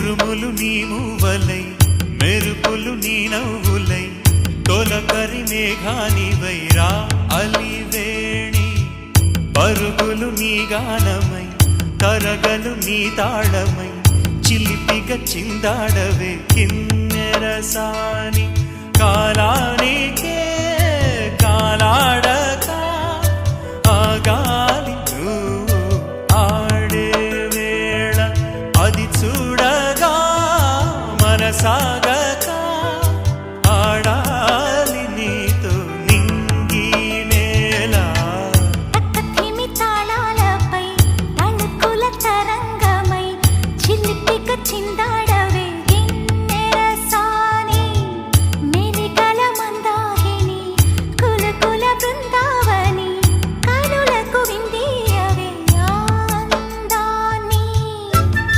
ఉరుములు నీ మూవలై మెరుపులు నీ నవ్వులై తొలకరి మేఘానివైరా అలివేణి పరుగులు నీ గానమై తరగలు నీ తాళమై చిలిపిగ చిందాడవే కిన్నెరసాని కాలానికే కాలాడక ఆగాలి నువ్వు ఆడే వేళ అది చూడగా మనసాగ